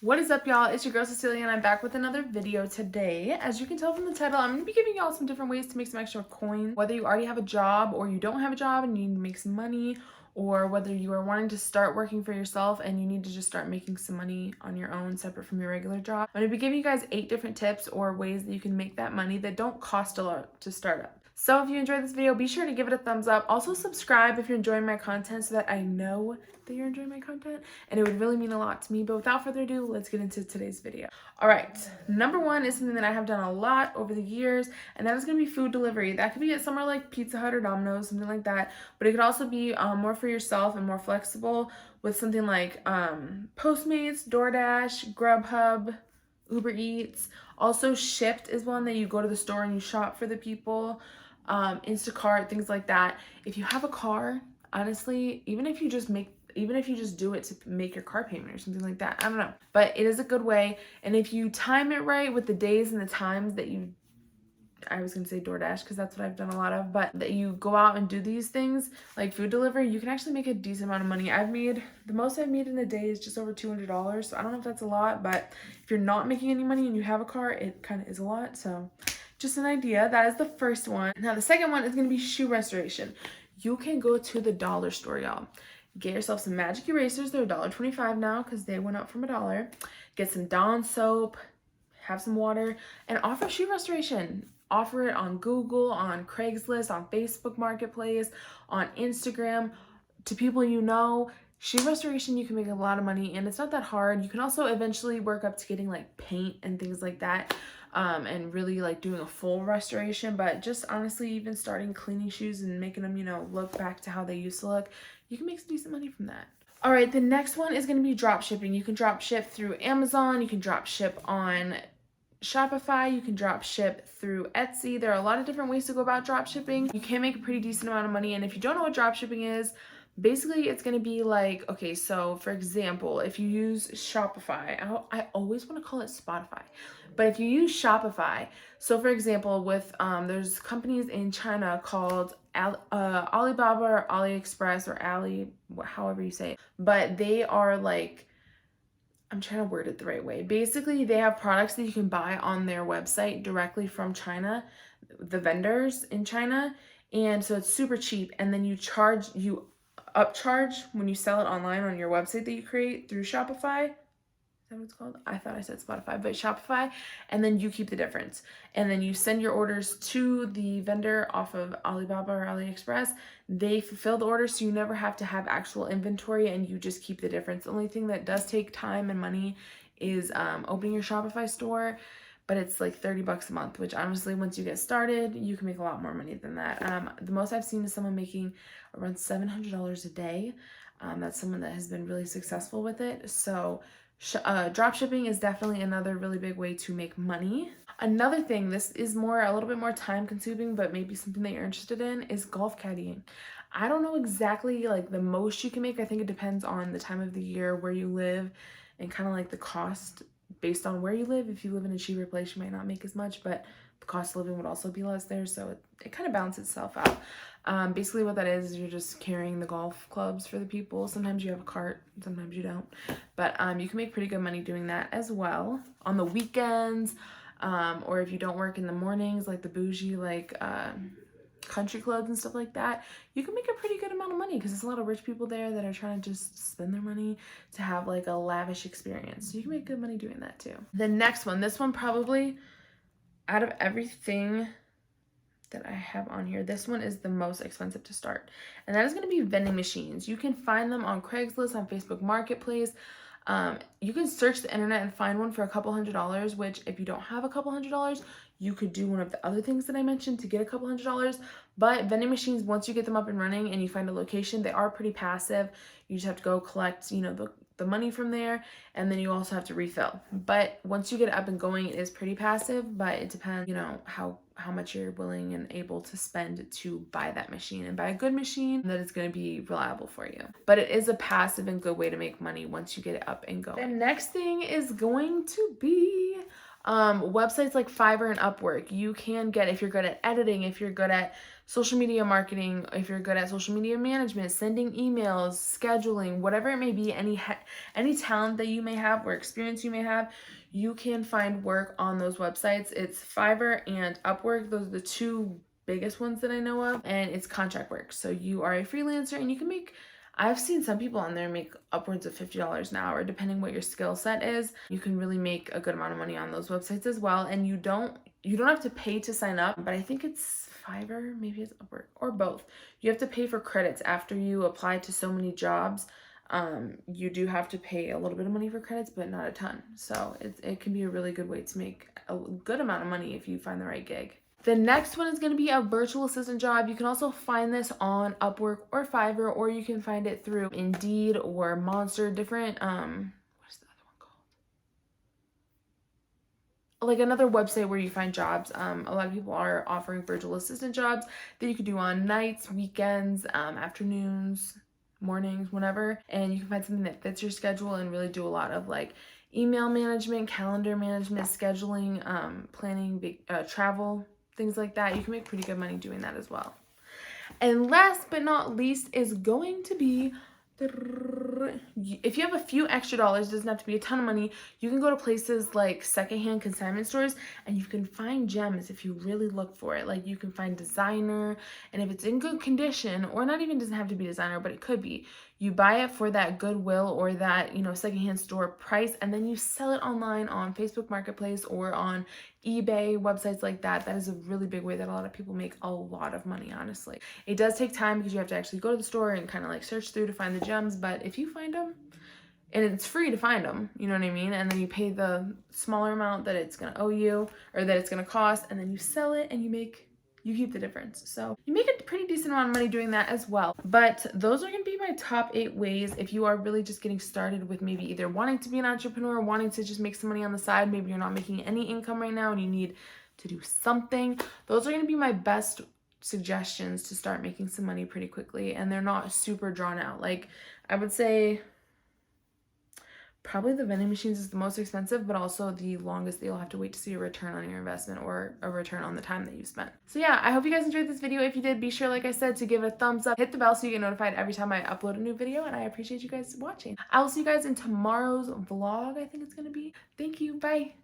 What is up, y'all? It's your girl Cecilia and I'm back with another video today. As you can tell from the title, I'm going to be giving y'all some different ways to make some extra coins. Whether you already have a job or you don't have a job and you need to make some money, or whether you are wanting to start working for yourself and you need to just start making some money on your own separate from your regular job. I'm going to be giving you guys 8 different tips or ways that you can make that money that don't cost a lot to start up. So if you enjoyed this video, be sure to give it a thumbs up. Also subscribe if you're enjoying my content so that I know that you're enjoying my content, and it would really mean a lot to me. But without further ado, let's get into today's video. All right, number one is something that I have done a lot over the years, and that is going to be food delivery. That could be at somewhere like Pizza Hut or Domino's, something like that, but it could also be more for yourself and more flexible with something like Postmates, DoorDash, Grubhub, Uber Eats. Also Shipped is one that you go to the store and you shop for the people. Instacart, things like that. If you have a car, honestly, even if you just do it to make your car payment or something like that, I don't know, but it is a good way. And if you time it right with the days and the times that I was gonna say DoorDash because that's what I've done a lot of, but that you go out and do these things like food delivery, you can actually make a decent amount of money. The most I've made in a day is just over $200. So I don't know if that's a lot, but if you're not making any money and you have a car, it kind of is a lot. So just an idea. That is the first one. Now the second one is gonna be shoe restoration. You can go to the dollar store, y'all. Get yourself some magic erasers. They're $1.25 now because they went up from $1. Get some Dawn soap, have some water, and offer shoe restoration. Offer it on Google, on Craigslist, on Facebook Marketplace, on Instagram, to people you know. Shoe restoration, you can make a lot of money, and it's not that hard. You can also eventually work up to getting like paint and things like that, and really like doing a full restoration. But just honestly, even starting cleaning shoes and making them, look back to how they used to look, you can make some decent money from that. All right, the next one is going to be drop shipping. You can drop ship through Amazon. You can drop ship on Shopify. You can drop ship through Etsy. There are a lot of different ways to go about drop shipping. You can make a pretty decent amount of money. And if you don't know what drop shipping is, basically it's going to be like, okay, so for example, if you use Shopify, I always want to call it Spotify, but if you use Shopify, so for example, with there's companies in China called Alibaba or AliExpress or Ali, however you say it, but they are like, I'm trying to word it the right way. Basically, they have products that you can buy on their website directly from China, the vendors in China. And so it's super cheap. And then you upcharge when you sell it online on your website that you create through Shopify. Is that what it's called? I thought I said Spotify, but Shopify. And then you keep the difference. And then you send your orders to the vendor off of Alibaba or AliExpress. They fulfill the order, so you never have to have actual inventory, and you just keep the difference. The only thing that does take time and money is opening your Shopify store, but it's like $30 a month, which honestly, once you get started, you can make a lot more money than that. The most I've seen is someone making around $700 a day. That's someone that has been really successful with it. So drop shipping is definitely another really big way to make money. Another thing, this is a little bit more time consuming, but maybe something that you're interested in, is golf caddying. I don't know exactly like the most you can make. I think it depends on the time of the year, where you live, and kind of like the cost based on where you live. If you live in a cheaper place, you might not make as much, but the cost of living would also be less there, so it kind of balances itself out. Basically what that is you're just carrying the golf clubs for the people. Sometimes you have a cart, sometimes you don't, but you can make pretty good money doing that as well on the weekends, or if you don't work in the mornings, like the bougie country clubs and stuff like that. You can make a pretty good amount of money because there's a lot of rich people there that are trying to just spend their money to have like a lavish experience. So you can make good money doing that too. The next one, this one probably, out of everything that I have on here, this one is the most expensive to start, and that is going to be vending machines. You can find them on Craigslist, on Facebook Marketplace. You can search the internet and find one for a couple $100, which if you don't have a couple $100, you could do one of the other things that I mentioned to get a couple $100. But vending machines, once you get them up and running and you find a location, they are pretty passive. You just have to go collect, the money from there, and then you also have to refill. But once you get it up and going, it is pretty passive, but it depends, how much you're willing and able to spend to buy that machine, and buy a good machine that is going to be reliable for you. But it is a passive and good way to make money once you get it up and going. The next thing is going to be Websites like Fiverr and Upwork, you can get, if you're good at editing, if you're good at social media marketing, if you're good at social media management, sending emails, scheduling, whatever it may be, any talent that you may have or experience you may have, you can find work on those websites. It's Fiverr and Upwork. Those are the two biggest ones that I know of, and it's contract work. So you are a freelancer and you can make, I've seen some people on there make upwards of $50 an hour, depending what your skill set is. You can really make a good amount of money on those websites as well, and you don't have to pay to sign up, but I think it's Fiverr, maybe it's Upwork, or both. You have to pay for credits after you apply to so many jobs. You do have to pay a little bit of money for credits, but not a ton. So it can be a really good way to make a good amount of money if you find the right gig. The next one is going to be a virtual assistant job. You can also find this on Upwork or Fiverr, or you can find it through Indeed or Monster, different, what is the other one called? Like another website where you find jobs. A lot of people are offering virtual assistant jobs that you could do on nights, weekends, afternoons, mornings, whenever, and you can find something that fits your schedule and really do a lot of like email management, calendar management, scheduling, planning, travel, things like that. You can make pretty good money doing that as well. And last but not least is going to be, if you have a few extra dollars, it doesn't have to be a ton of money, you can go to places like secondhand consignment stores and you can find gems if you really look for it. Like you can find designer, and if it's in good condition, or not even doesn't have to be designer, but it could be, you buy it for that Goodwill or that, you know, secondhand store price, and then you sell it online on Facebook Marketplace or on eBay, websites like that. That is a really big way that a lot of people make a lot of money, honestly. It does take time because you have to actually go to the store and kind of like search through to find the gems, but if you find them, and it's free to find them, you know what I mean? And then you pay the smaller amount that it's gonna owe you, or that it's gonna cost, and then you sell it and you keep the difference. So you make a pretty decent amount of money doing that as well. But those are gonna be my top 8 ways if you are really just getting started with maybe either wanting to be an entrepreneur, wanting to just make some money on the side, maybe you're not making any income right now and you need to do something. Those are gonna be my best suggestions to start making some money pretty quickly, and they're not super drawn out. Like I would say probably the vending machines is the most expensive, but also the longest that you'll have to wait to see a return on your investment or a return on the time that you spent. So yeah, I hope you guys enjoyed this video. If you did, be sure, like I said, to give it a thumbs up, hit the bell so you get notified every time I upload a new video, and I appreciate you guys watching. I will see you guys in tomorrow's vlog, I think it's gonna be. Thank you, bye.